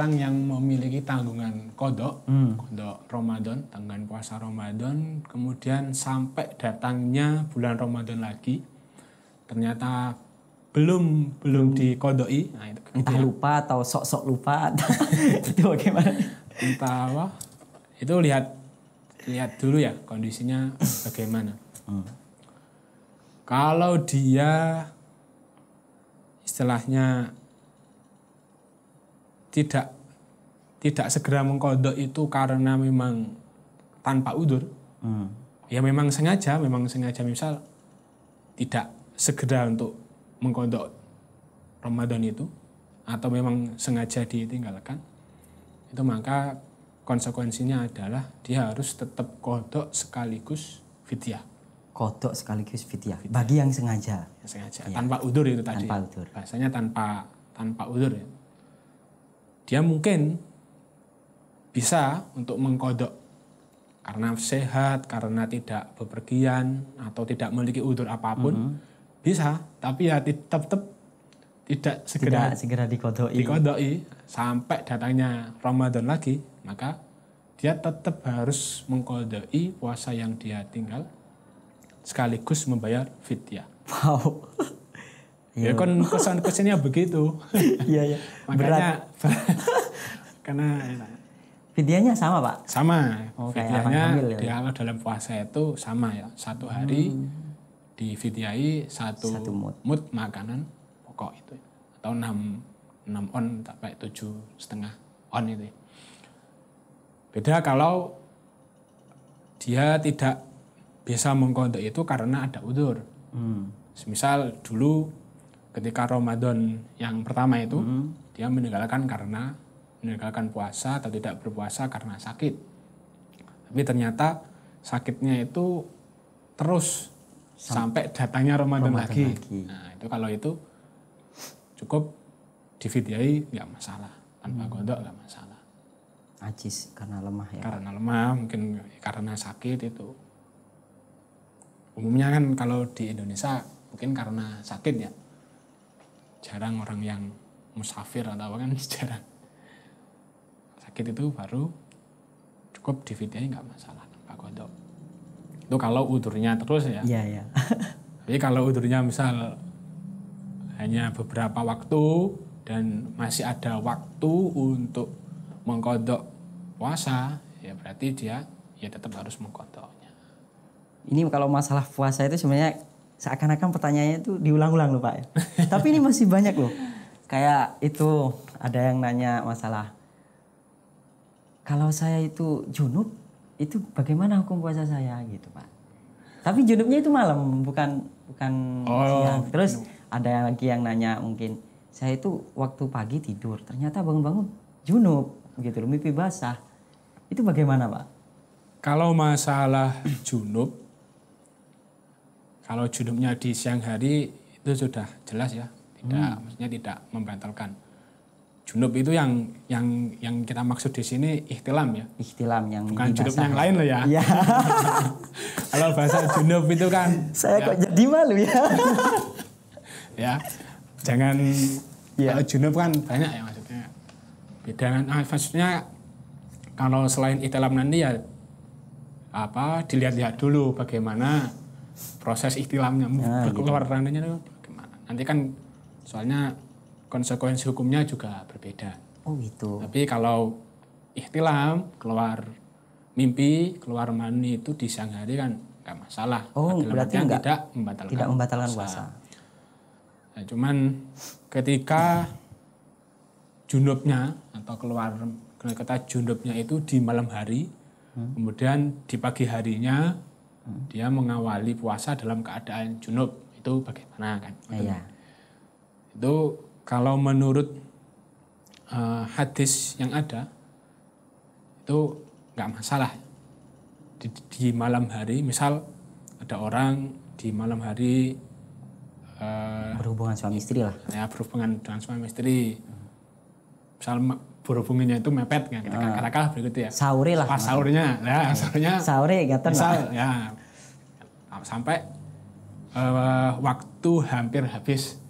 orang yang memiliki tanggungan kodok Ramadan, tanggungan puasa Ramadan, kemudian sampai datangnya bulan Ramadan lagi, ternyata belum dikodoi, nah itu entah lupa atau sok-sok lupa, itu bagaimana? Entah apa, itu lihat dulu ya kondisinya bagaimana. Kalau dia istilahnya tidak segera mengkodok itu karena memang tanpa udzur, ya memang sengaja misal tidak segera untuk mengkodok Ramadan itu, atau memang sengaja ditinggalkan, itu maka konsekuensinya adalah dia harus tetap kodok sekaligus fidyah. Kodok sekaligus fidyah. Bagi yang sengaja. Ya. Tanpa udzur itu tadi. Tanpa udzur. Bahasanya tanpa udzur ya. Dia mungkin bisa untuk mengkodok karena sehat, karena tidak bepergian atau tidak memiliki udzur apapun, bisa, tapi ya tetap tidak segera dikodoi sampai datangnya Ramadan lagi, maka dia tetap harus mengkodoi puasa yang dia tinggal sekaligus membayar fidyah. Wow. Ya kan kesannya begitu. Iya. Makanya karena fidyahnya sama, Pak? Sama. Fidyahnya ya? kalau dalam puasa itu sama ya. 1 hari difidyahi 1 mud makanan pokok itu. Atau 6 on sampai 7,5 on itu. Beda kalau dia tidak bisa mengkodok itu karena ada udzur. Misal dulu ketika Ramadan yang pertama itu dia meninggalkan puasa atau tidak berpuasa karena sakit. Tapi ternyata sakitnya itu terus sampai datangnya Ramadan lagi. Nah, itu kalau itu cukup difidyahi nggak masalah, tanpa kodok nggak masalah. Ajis karena lemah ya. Karena lemah, mungkin karena sakit itu. Umumnya kan kalau di Indonesia mungkin karena sakit ya. Jarang orang yang musafir atau apa kan jarang. Sakit itu baru cukup difidyahi nggak masalah tanpa kodok. Itu kalau udzurnya terus ya. Iya. Tapi kalau udzurnya misal hanya beberapa waktu dan masih ada waktu untuk mengkodok puasa, ya berarti dia ya tetap harus mengkodoknya. Ini kalau masalah puasa itu sebenarnya seakan-akan pertanyaannya itu diulang-ulang loh Pak. Tapi ini masih banyak loh. Kayak itu ada yang nanya masalah, kalau saya itu junub, itu bagaimana hukum puasa saya gitu Pak. Tapi junubnya itu malam, bukan siang. Terus ada lagi yang nanya mungkin, saya itu waktu pagi tidur, ternyata bangun-bangun junub gitu loh, mimpi basah. Itu bagaimana Pak? Kalau masalah junub, kalau junubnya di siang hari itu sudah jelas ya, maksudnya tidak membatalkan. Junub itu yang kita maksud di sini ihtilam ya. Ihtilam yang bukan junub yang lain loh ya. Iya. Kalau bahasa junub itu kan saya kok jadi malu ya. Ya. Jangan kalau junub kan banyak ya maksudnya. Beda kan maksudnya kalau selain ihtilam nanti ya dilihat-lihat dulu bagaimana proses ihtilamnya, keluar ranahnya itu bagaimana. Nanti kan soalnya konsekuensi hukumnya juga berbeda. Oh gitu. Tapi kalau ihtilam, keluar mimpi, keluar mani itu di siang hari kan nggak masalah. Oh berarti tidak membatalkan puasa. Nah, cuman ketika junubnya atau kata junubnya itu di malam hari, kemudian di pagi harinya dia mengawali puasa dalam keadaan junub, itu bagaimana kan? Iya. Itu kalau menurut hadis yang ada itu nggak masalah di malam hari. Misal ada orang di malam hari berhubungan suami istri lah. Ya berhubungan dengan suami istri. Misal berhubungannya itu mepet kan, katakanlah begitu ya. Sahuri lah. Pas sahurnya, ya sahurnya. Sahuri gaten misal ya sampai waktu hampir habis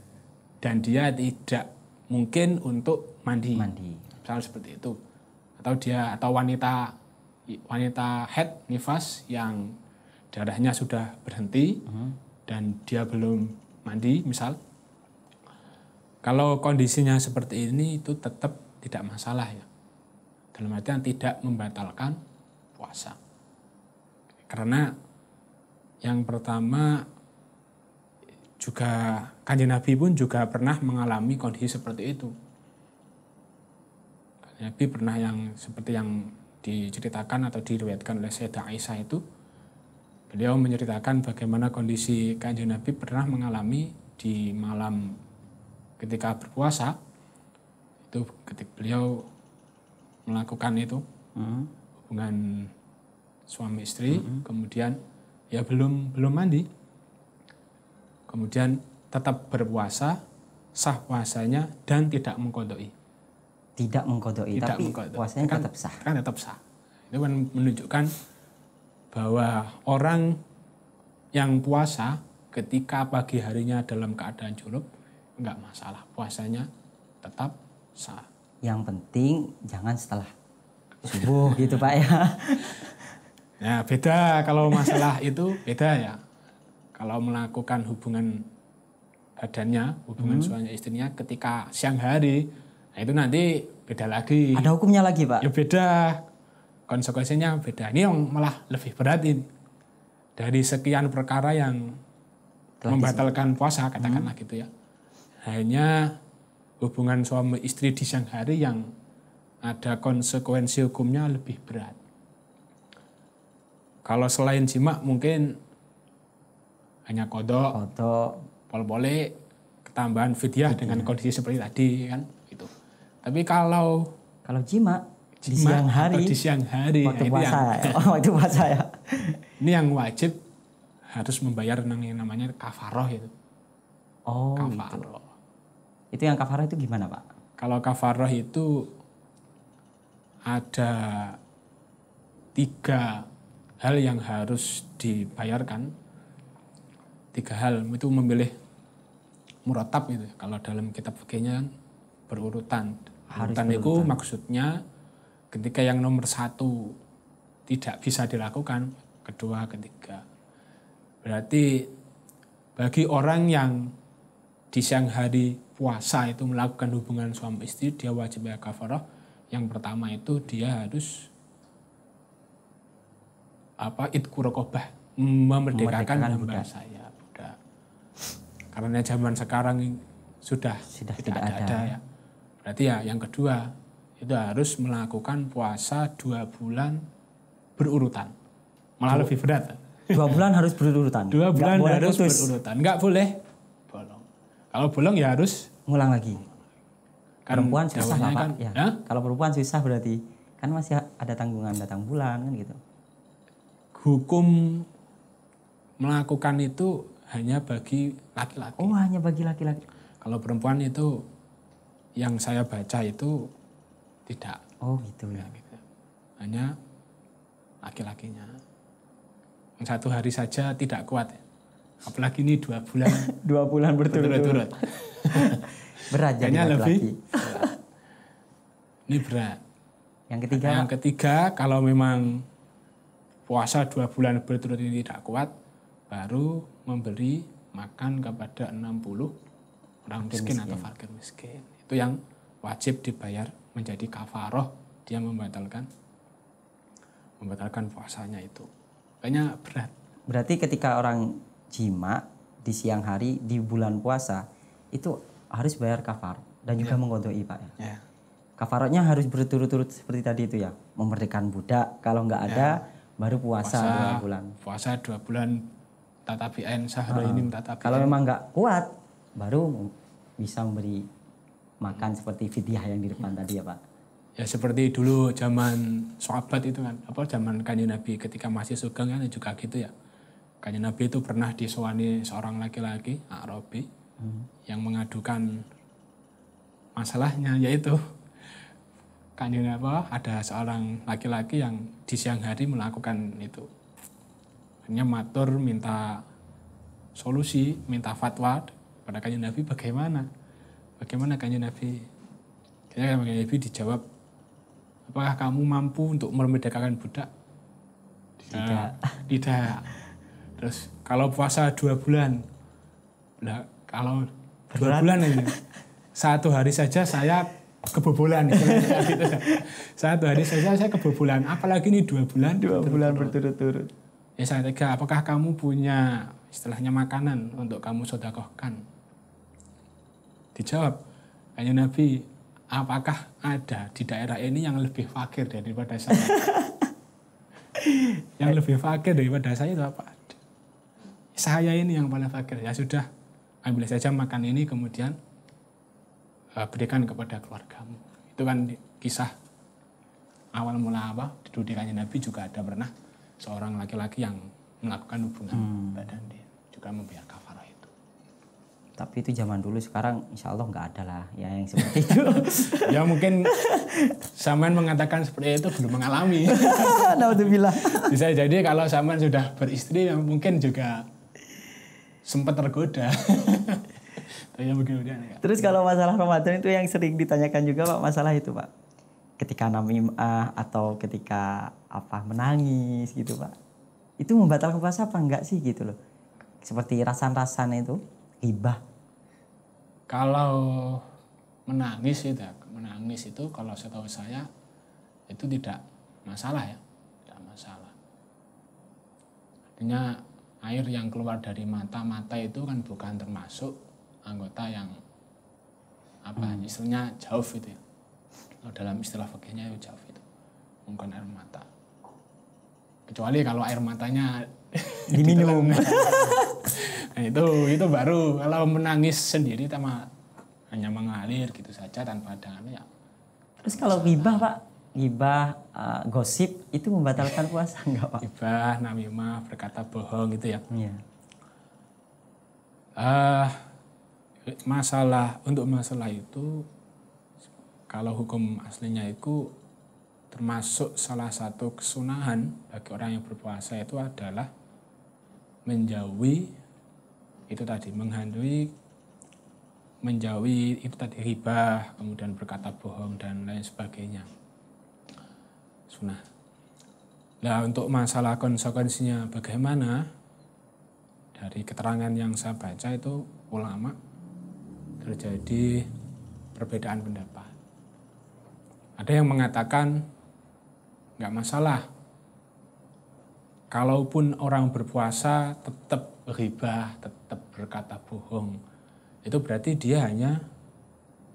dan dia tidak mungkin untuk mandi. misal seperti itu. Atau wanita haid nifas yang darahnya sudah berhenti dan dia belum mandi misal. Kalau kondisinya seperti ini itu tetap tidak masalah ya. Dalam artian tidak membatalkan puasa. Karena yang pertama juga Kanjeng Nabi pun juga pernah mengalami kondisi seperti itu. Kanjeng Nabi pernah yang seperti yang diceritakan atau diriwayatkan oleh Sayyidah Aisyah itu, beliau menceritakan bagaimana kondisi Kanjeng Nabi pernah mengalami di malam ketika berpuasa, itu ketika beliau melakukan itu hubungan suami istri, kemudian ya belum mandi, kemudian tetap berpuasa, sah puasanya dan tidak mengqadai. Tidak mengqadai, tapi puasanya kan, tetap sah. Kan tetap sah. Itu kan menunjukkan bahwa orang yang puasa ketika pagi harinya dalam keadaan junub enggak masalah, puasanya tetap sah. Yang penting jangan setelah subuh gitu Pak ya. Ya beda kalau masalah itu beda ya. Kalau melakukan hubungan badannya, hubungan suami istrinya ketika siang hari, nah itu nanti beda lagi. Ada hukumnya lagi Pak? Ya beda, konsekuensinya beda. Ini yang malah lebih berat ini. Dari sekian perkara yang telah membatalkan puasa, katakanlah gitu ya. Hanya hubungan suami istri di siang hari yang ada konsekuensi hukumnya lebih berat. Kalau selain jima mungkin hanya kodok, pol-pole, ketambahan fidyah dengan kondisi seperti tadi kan gitu. Tapi kalau jima di siang hari waktu puasa waktu puasa ya. Ini yang wajib harus membayar yang namanya kafaroh itu. Oh, kafaroh. Itu yang kafaroh itu gimana Pak? Kalau kafaroh itu ada 3 hal yang harus dibayarkan. 3 hal itu memilih muratab itu. Kalau dalam kitab fikihnya berurutan. Urutan itu maksudnya ketika yang nomor 1 tidak bisa dilakukan, kedua, ketiga. Berarti bagi orang yang di siang hari puasa itu melakukan hubungan suami istri, dia wajib bayar kafarah. Yang pertama itu dia harus itqu raqabah, memerdekakan hamba saya budak. Karena zaman sekarang sudah tidak ada ya. Berarti ya yang kedua itu harus melakukan puasa 2 bulan berurutan. Malah lebih berat. 2 bulan harus berurutan. 2 bulan harus berurutan. Enggak boleh bolong. Kalau bolong ya harus ngulang lagi. Perempuan susah Pak. Kan, ya. Kalau perempuan susah berarti kan masih ada tanggungan datang bulan kan gitu. Hukum melakukan itu hanya bagi laki-laki. Oh, hanya bagi laki-laki. Kalau perempuan itu yang saya baca itu tidak. Oh, gitu ya. Gitu. Hanya laki-lakinya. Yang 1 hari saja tidak kuat. Apalagi ini 2 bulan. 2 bulan berturut-turut. Berat jadi laki-laki. Ini berat. Yang ketiga kalau memang puasa 2 bulan berturut-turut ini tidak kuat, baru memberi makan kepada 60 orang miskin atau fakir miskin. Itu yang wajib dibayar menjadi kafaroh, dia membatalkan puasanya itu. Kayaknya berat. Berarti ketika orang jima di siang hari di bulan puasa itu harus bayar kafar dan juga mengqadai Pak ya. Ya. Kafarotnya harus berturut-turut seperti tadi itu ya, memerdekakan budak. Kalau nggak ada baru puasa 2 bulan. Puasa 2 bulan tatabi'ain sahra ini tatabi'ain. Kalau memang nggak kuat baru bisa memberi makan seperti fidyah yang di depan tadi ya Pak. Ya seperti dulu zaman sahabat itu kan, zaman Kanjeng Nabi ketika masih sugeng kan juga gitu ya. Kanjeng Nabi itu pernah disowani seorang laki-laki Arabi yang mengadukan masalahnya, yaitu Kanjeng ada seorang laki-laki yang di siang hari melakukan itu. Hanya matur minta solusi, minta fatwa pada Kanjeng Nabi bagaimana Kanjeng Nabi. Kayaknya Kanjeng Nabi dijawab apakah kamu mampu untuk memerdekakan budak? Tidak. Terus kalau puasa 2 bulan, nah, kalau 2 bulan ini 1 hari saja saya kebobolan. Gitu. 1 hari saja saya kebobolan, apalagi ini 2 bulan. 2 bulan berturut-turut. Ya saya tega, apakah kamu punya istilahnya makanan untuk kamu sedekahkan? Dijawab, Kanjeng Nabi, apakah ada di daerah ini yang lebih fakir daripada saya? Yang lebih fakir daripada saya itu apa? Saya ini yang paling fakir. Ya sudah, ambil saja makan ini kemudian berikan kepada keluargamu. Itu kan kisah awal mula di Kanjeng Nabi juga ada pernah seorang laki-laki yang melakukan hubungan badan, dia juga membayar kafarah itu. Tapi itu zaman dulu, sekarang insya Allah nggak ada lah ya yang seperti itu. Ya mungkin Saman mengatakan seperti itu belum mengalami. Naudzubillah. Bisa jadi kalau Saman sudah beristri mungkin juga sempat tergoda. Ya, terus kalau masalah Ramadan itu yang sering ditanyakan juga Pak, masalah itu Pak. Ketika namimah atau ketika menangis gitu Pak. Itu membatalkan puasa apa enggak sih gitu loh. Seperti rasan-rasan itu, hibah. Kalau menangis itu kalau setahu saya itu tidak masalah ya. Tidak masalah. Artinya air yang keluar dari mata itu kan bukan termasuk anggota yang istilahnya jauf itu ya. Dalam istilah fikihnya itu jauf itu, bukan air mata. Kecuali kalau air matanya diminum. Nah, itu baru. Kalau menangis sendiri hanya mengalir gitu saja tanpa ada ya. Terus kalau ghibah Pak, gosip itu membatalkan puasa enggak Pak? Ghibah, namimah, berkata bohong gitu ya. Iya. Untuk masalah itu, kalau hukum aslinya itu termasuk salah satu kesunahan bagi orang yang berpuasa itu adalah menjauhi itu tadi ghibah, kemudian berkata bohong dan lain sebagainya. Sunnah. Nah, untuk masalah konsekuensinya bagaimana? Dari keterangan yang saya baca itu ulama terjadi perbedaan pendapat. Ada yang mengatakan nggak masalah. Kalaupun orang berpuasa tetap ghibah, tetap berkata bohong, itu berarti dia hanya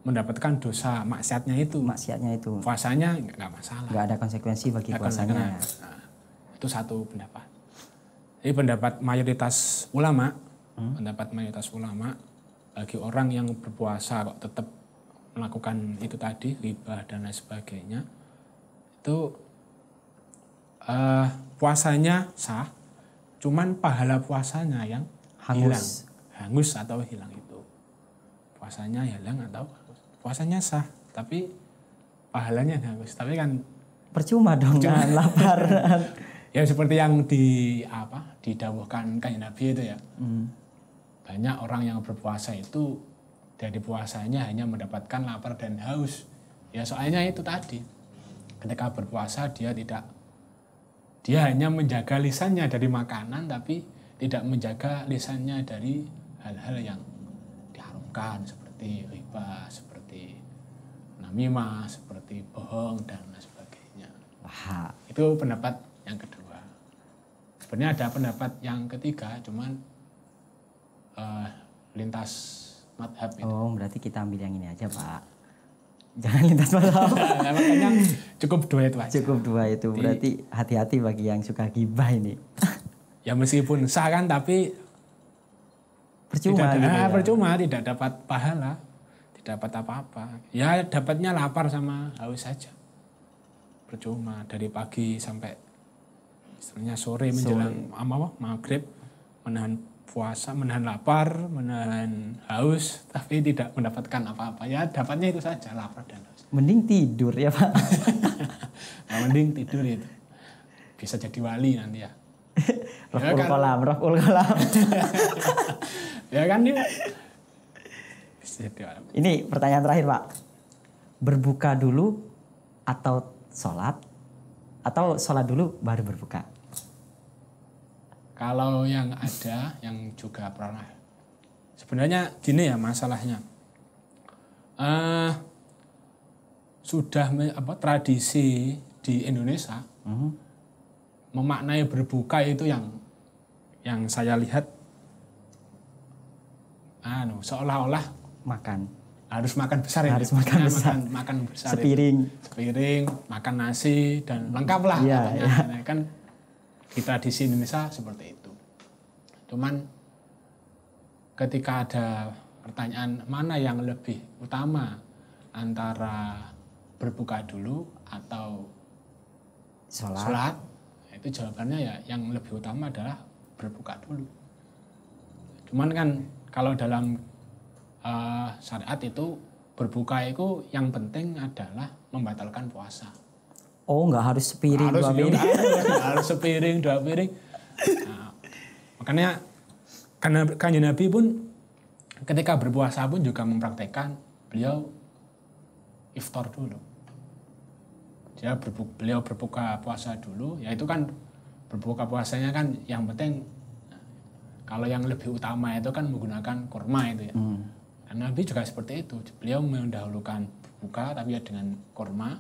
mendapatkan dosa maksiatnya itu. Puasanya nggak masalah. Nggak ada konsekuensi bagi puasanya. Nah, itu satu pendapat. Jadi pendapat mayoritas ulama, bagi orang yang berpuasa kok tetap melakukan itu tadi, ghibah dan lain sebagainya, itu puasanya sah, cuman pahala puasanya yang hangus atau hilang itu. Puasanya hilang atau puasanya sah, tapi pahalanya hangus. Tapi kan percuma dong, lapar. Ya seperti yang didawuhkan Kanjeng Nabi itu ya. Banyak orang yang berpuasa itu dari puasanya hanya mendapatkan lapar dan haus. Ya soalnya itu tadi. Ketika berpuasa dia hanya menjaga lisannya dari makanan, tapi tidak menjaga lisannya dari hal-hal yang diharamkan seperti ghibah, seperti namimah, seperti bohong dan lain sebagainya. Wah, itu pendapat yang kedua. Sebenarnya ada pendapat yang ketiga, cuman lintas madhab itu. Oh, berarti kita ambil yang ini aja Pak. Jangan lintas madhab. Makanya cukup 2 itu aja. Cukup 2 itu. Berarti hati-hati bagi yang suka ghibah ini. Ya meskipun sah kan, tapi percuma, tidak dapat pahala, tidak dapat apa-apa. Ya dapatnya lapar sama haus saja. Percuma dari pagi sampai istilahnya sore menjelang maghrib, menahan puasa, menahan lapar, menahan haus, tapi tidak mendapatkan apa-apa. Ya dapatnya itu saja, lapar dan haus. Mending tidur ya Pak. Nah, mending tidur itu. Bisa jadi wali nanti ya. Raful kolam. Ya kan dia. Ini pertanyaan terakhir Pak. Berbuka dulu atau sholat atau sholat dulu baru berbuka? Kalau yang ada, yang juga pernah, sebenarnya gini ya masalahnya. Sudah tradisi di Indonesia memaknai berbuka itu yang saya lihat seolah-olah harus makan besar, harus makan besar, makan besar sepiring, makan nasi dan lengkap lah katanya. Kan di tradisi Indonesia seperti itu. Cuman ketika ada pertanyaan mana yang lebih utama antara berbuka dulu atau sholat, itu jawabannya ya yang lebih utama adalah berbuka dulu. Cuman kan kalau dalam syariat itu berbuka itu yang penting adalah membatalkan puasa. Oh, nggak harus sepiring dua piring. Harus sepiring dua piring. Nah, makanya karena Kanjeng Nabi pun ketika berpuasa pun juga mempraktekkan beliau iftar dulu. Beliau berbuka puasa dulu, yaitu kan berbuka puasanya kan yang penting kalau yang lebih utama itu kan menggunakan kurma itu ya. Dan Nabi juga seperti itu. Beliau mendahulukan berbuka tapi ya dengan kurma,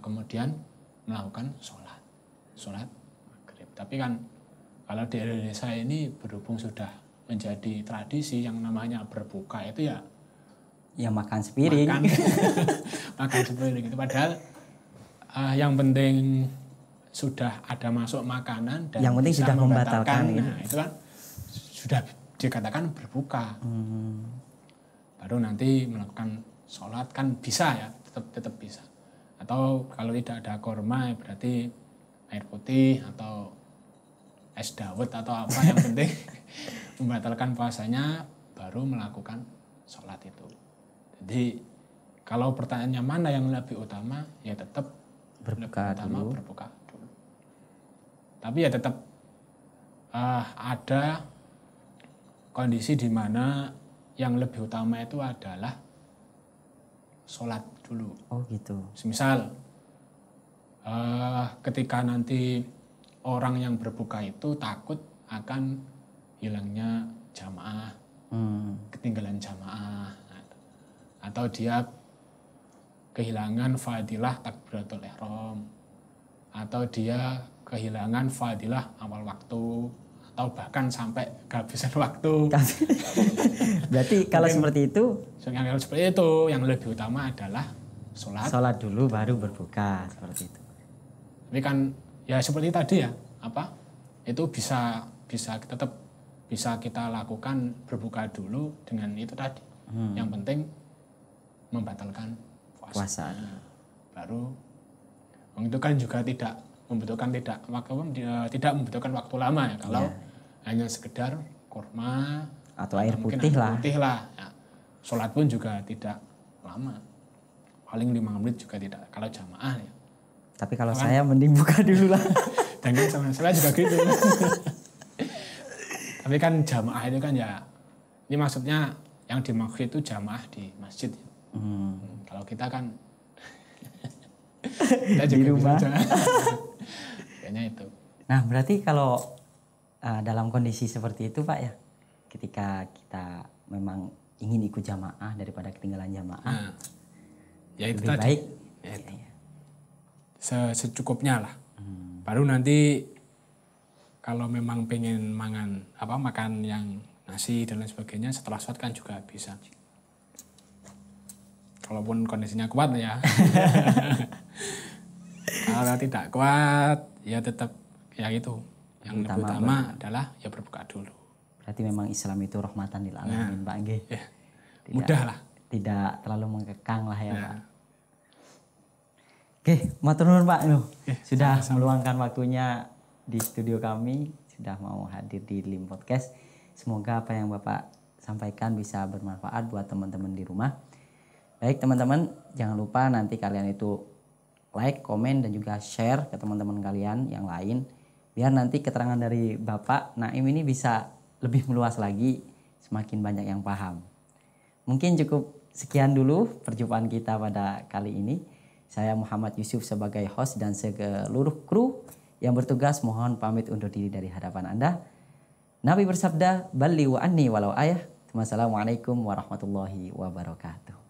kemudian melakukan sholat maghrib. Tapi kan kalau di Indonesia ini berhubung sudah menjadi tradisi yang namanya berbuka itu ya makan sepiring. Makan sepiring itu padahal yang penting sudah ada masuk makanan dan yang penting sudah membatalkan. Nah, itu kan sudah dikatakan berbuka. Baru nanti melakukan sholat kan bisa ya, tetap bisa. Atau kalau tidak ada kurma berarti air putih atau es dawet atau apa, yang penting membatalkan puasanya baru melakukan sholat itu. Jadi kalau pertanyaannya mana yang lebih utama, ya tetap berbuka dulu. Tapi ya tetap ada kondisi di mana yang lebih utama itu adalah sholat dulu. Oh gitu. Semisal ketika nanti orang yang berbuka itu takut akan hilangnya jamaah, ketinggalan jamaah, atau dia kehilangan fadilah takbiratul ihram, atau dia kehilangan fadilah awal waktu, atau bahkan sampai kehabisan waktu. Berarti kalau seperti itu, yang lebih utama adalah sholat dulu baru berbuka, seperti itu. Tapi kan ya seperti tadi ya, itu tetap bisa kita lakukan berbuka dulu dengan itu tadi. Yang penting membatalkan puasa. Baru itu kan juga tidak membutuhkan waktu lama ya, kalau hanya sekedar kurma atau air putih lah. Ya. Sholat pun juga tidak lama, paling 5 menit juga tidak kalau jamaah ya. Tapi kalau saya mending buka dulu lah. Dan kan sama saya juga gitu. Tapi kan jamaah itu kan ya, ini maksudnya yang dimaksud itu jamaah di masjid. Kalau kita kan kita juga di rumah. Kayaknya itu. Nah berarti kalau dalam kondisi seperti itu Pak ya, ketika kita memang ingin ikut jamaah daripada ketinggalan jamaah, ya itu lebih tadi. baik ya itu. Secukupnya lah. Baru nanti kalau memang pengen makan yang nasi dan lain sebagainya setelah sholat kan juga bisa. Kalaupun kondisinya kuat ya. Kalau tidak kuat ya tetap ya itu. Yang lebih utama adalah ya berbuka dulu. Berarti memang Islam itu rahmatan lil alamin Pak Nggih. Ya, mudah lah. Tidak terlalu mengekang lah ya Pak. Oke, matur nuwun Pak sudah meluangkan waktunya di studio kami, sudah mau hadir di Lim Podcast. Semoga apa yang Bapak sampaikan bisa bermanfaat buat teman-teman di rumah. Baik teman-teman, jangan lupa nanti kalian itu like, komen, dan juga share ke teman-teman kalian yang lain. Biar nanti keterangan dari Bapak Naim ini bisa lebih meluas lagi, semakin banyak yang paham. Mungkin cukup sekian dulu perjumpaan kita pada kali ini. Saya Muhammad Yusuf sebagai host dan seluruh kru yang bertugas mohon pamit undur diri dari hadapan Anda. Nabi bersabda, "Ballighu anni walau ayah." Wassalamualaikum warahmatullahi wabarakatuh.